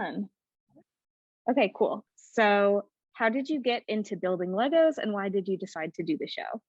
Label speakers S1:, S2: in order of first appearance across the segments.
S1: Fun. Okay, cool. So, how did you get into building Legos and why did you decide to do the show?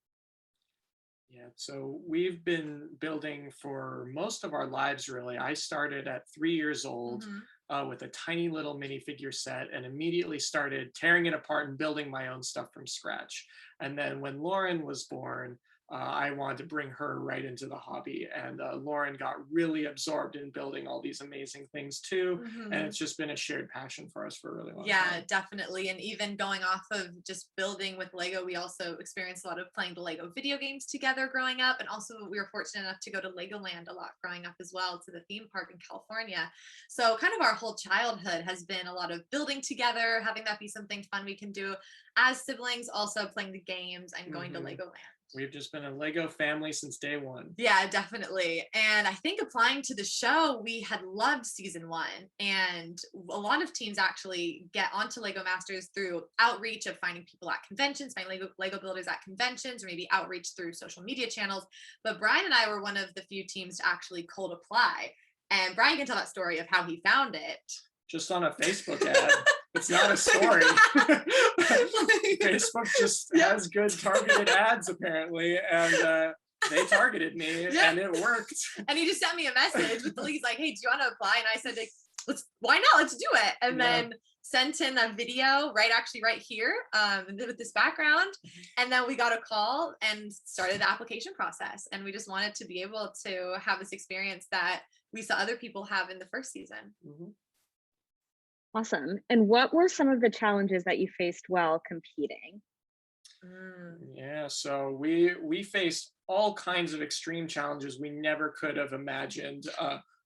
S2: Yeah, so we've been building for most of our lives, really. I started at 3 years old
S3: Mhm.
S2: with a tiny little minifigure set and immediately started tearing it apart and building my own stuff from scratch. And then when Lauren was born, I wanted to bring her right into the hobby. And Lauren got really absorbed in building all these amazing things too. And
S3: Mhm.
S2: it's just been a shared passion for us for a really long
S3: Yeah,
S2: time.
S3: definitely. And even going off of just building with Lego, we also experienced a lot of playing the Lego video games together growing up. And also, we were fortunate enough to go to Legoland a lot growing up as well, to the theme park in California. So, kind of our whole childhood has been a lot of building together, having that be something fun we can do as siblings, also playing the games and going to
S2: Hmm.
S3: Legoland.
S2: We've just been a Lego family since day one.
S3: Yeah, definitely. And I think applying to the show, we had loved season one. And a lot of teams actually get onto Lego Masters through outreach of finding people at conventions, finding Lego builders at conventions, or maybe outreach through social media channels. But Brian and I were one of the few teams to actually cold apply. And Brian can tell that story of how he found it.
S2: Just on a Facebook ad. It's not a story. Facebook just
S3: Yeah.
S2: has good targeted ads apparently, and they targeted me,
S3: Yeah.
S2: and it worked.
S3: And he just sent me a message with the link. He's like, "Hey, do you want to apply?" And I said, like, "Let's. Why not? Let's do it." And
S2: Yeah.
S3: then sent in a video right here, with this background. And then we got a call and started the application process. And we just wanted to be able to have this experience that we saw other people have in the first season.
S2: Mhm.
S1: Awesome. And what were some of the challenges that you faced while competing?
S3: Mm.
S2: Yeah, so we faced all kinds of extreme challenges we never could have imagined.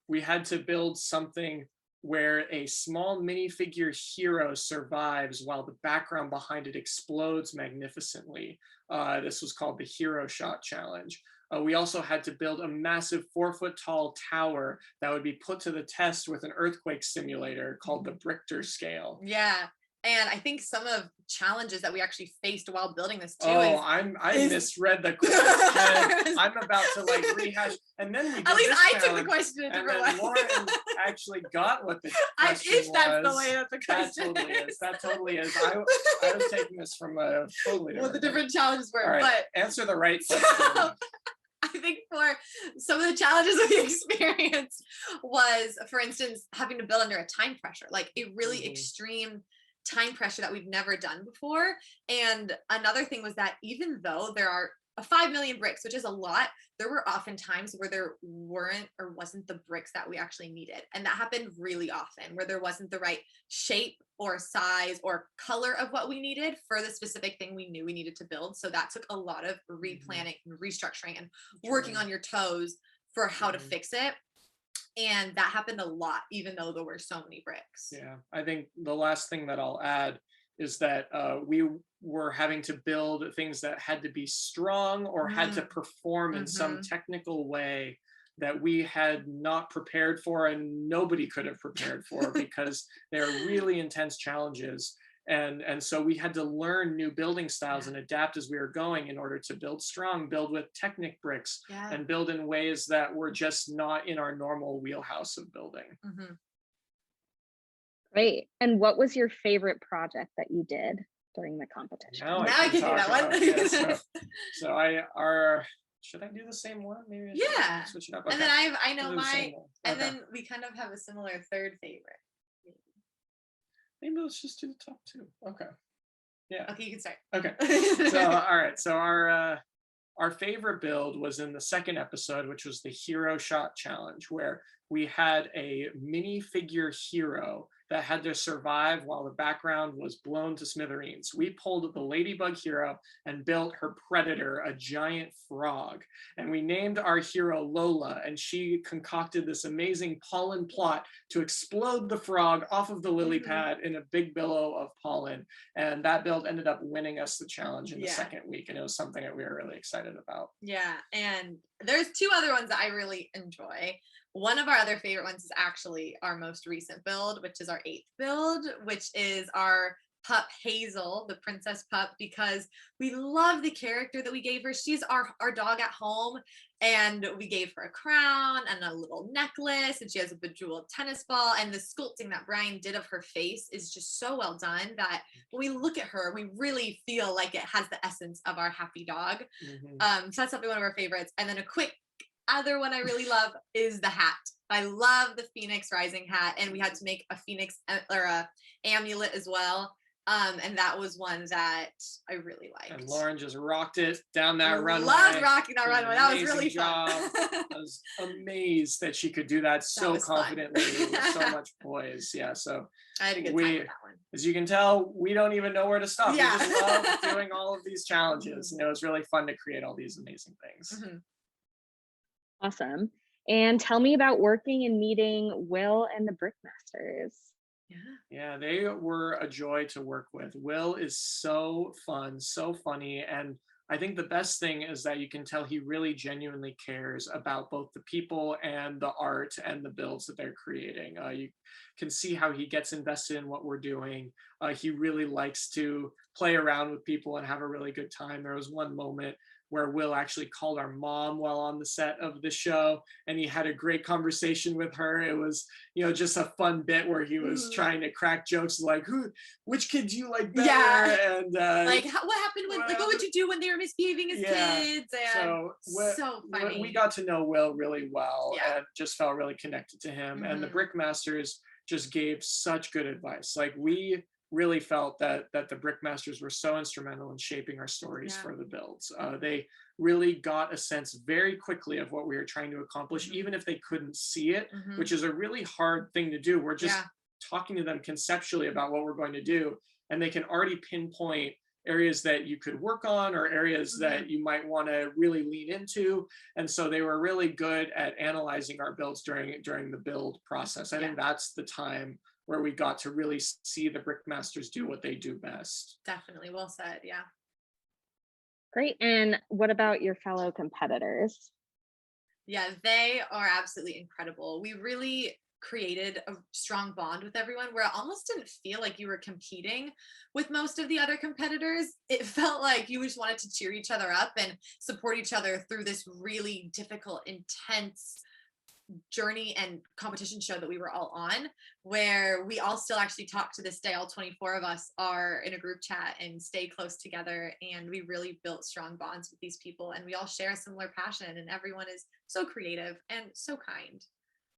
S2: We had to build something where a small minifigure hero survives while the background behind it explodes magnificently. This was called the Hero Shot Challenge. We also had to build a massive 4 foot tall tower that would be put to the test with an earthquake simulator called the Richter scale.
S3: Yeah. And I think some of challenges that we actually faced while building this too
S2: Oh,
S3: is
S2: I
S3: is-
S2: misread the question. I'm about to like rehash, and then we did
S3: at least
S2: this
S3: I took the
S2: challenge,
S3: question a
S2: and
S3: different
S2: then
S3: way.
S2: Lauren actually got what the question
S3: If that's the
S2: was.
S3: way that the
S2: That
S3: question
S2: totally is.
S3: is.
S2: That totally is. I was taking this from a totally
S3: What the
S2: different.
S3: different challenges were,
S2: All right,
S3: but
S2: answer the right
S3: so,
S2: question.
S3: I think for some of the challenges we experienced was, for instance, having to build under a time pressure, like a really
S2: Mhm.
S3: extreme time pressure that we've never done before. And another thing was that even though there are 5 million bricks, which is a lot, there were often times where there weren't or wasn't the bricks that we actually needed. And that happened really often, where there wasn't the right shape or size or color of what we needed for the specific thing we knew we needed to build. So that took a lot of replanning and restructuring and working
S2: True.
S3: on your toes for how to
S2: Mhm.
S3: fix it. And that happened a lot, even though there were so many bricks.
S2: Yeah, I think the last thing that I'll add is that we were having to build things that had to be strong or had to
S3: Mm.
S2: perform in some
S3: Mhm.
S2: technical way that we had not prepared for and nobody could have prepared for because they're really intense challenges. And so we had to learn new building styles
S3: Yeah.
S2: and adapt as we were going in order to build strong, build with Technic bricks,
S3: Yeah.
S2: and build in ways that were just not in our normal wheelhouse of building.
S3: Mhm.
S1: Great. And what was your favorite project that you did during the competition?
S2: Now I
S3: Now I
S2: can
S3: can do
S2: talk
S3: that one.
S2: about yeah, so should I do the same one? Maybe I should
S3: Yeah.
S2: switch it up.
S3: And
S2: Okay.
S3: then I know
S2: We'll do the same
S3: my,
S2: one.
S3: and
S2: Okay.
S3: then we kind of have a similar third favorite.
S2: Maybe let's just do the top two. Okay. Yeah.
S3: Okay, you can start.
S2: Okay. So all right. So our favorite build was in the second episode, which was the Hero Shot Challenge, where we had a minifigure hero that had to survive while the background was blown to smithereens. We pulled the Ladybug hero and built her predator, a giant frog. And we named our hero Lola, and she concocted this amazing pollen plot to explode the frog off of the lily
S3: Mhm.
S2: pad in a big billow of pollen. And that build ended up winning us the challenge in the
S3: Yeah.
S2: second week. And it was something that we were really excited about.
S3: Yeah, and there's two other ones that I really enjoy. One of our other favorite ones is actually our most recent build, which is our 8th build, which is our pup Hazel, the princess pup, because we love the character that we gave her. She's our dog at home, and we gave her a crown and a little necklace, and she has a bejeweled tennis ball, and the sculpting that Bryan did of her face is just so well done that when we look at her, we really feel like it has the essence of our happy dog. So that's definitely one of our favorites. And then a quick other one I really love is the hat. I love the Phoenix Rising hat, and we had to make a Phoenix or a amulet as well. And that was one that I really liked.
S2: And Lauren just rocked it down that runway.
S3: Loved rocking that runway. That was really
S2: job.
S3: fun.
S2: I was amazed that she could do that so confidently with so much poise. Yeah, so
S3: I had a good time with that one.
S2: As you can tell, we don't even know where to stop.
S3: Yeah.
S2: We just love doing all of these challenges. And it was really fun to create all these amazing things.
S1: Awesome. And tell me about working and meeting Will and the Brickmasters.
S2: Yeah, they were a joy to work with. Will is so fun, so funny, and I think the best thing is that you can tell he really genuinely cares about both the people and the art and the builds that they're creating. You can see how he gets invested in what we're doing. He really likes to play around with people and have a really good time. There was one moment where Will actually called our mom while on the set of the show, and he had a great conversation with her. It was, just a fun bit where he was trying to crack jokes like, which kid do you like better?
S3: Yeah.
S2: And
S3: like, what happened when, what would you do when they were misbehaving as kids? And so funny.
S2: We got to know Will really well and just felt really connected to him. And the Brickmasters just gave such good advice. Like, we really felt that the Brickmasters were so instrumental in shaping our stories for the builds. They really got a sense very quickly of what we were trying to accomplish, even if they couldn't see it, which is a really hard thing to do. We're just talking to them conceptually about what we're going to do, and they can already pinpoint areas that you could work on or areas that you might want to really lean into. And so they were really good at analyzing our builds during the build process. I think that's the time where we got to really see the Brickmasters do what they do best.
S3: Definitely. Well said. Yeah.
S1: Great. And what about your fellow competitors?
S3: Yeah, they are absolutely incredible. We really created a strong bond with everyone where it almost didn't feel like you were competing with most of the other competitors. It felt like you just wanted to cheer each other up and support each other through this really difficult, intense journey and competition show that we were all on, where we all still actually talk to this day. All 24 of us are in a group chat and stay close together, and we really built strong bonds with these people, and we all share a similar passion, and everyone is so creative and so kind.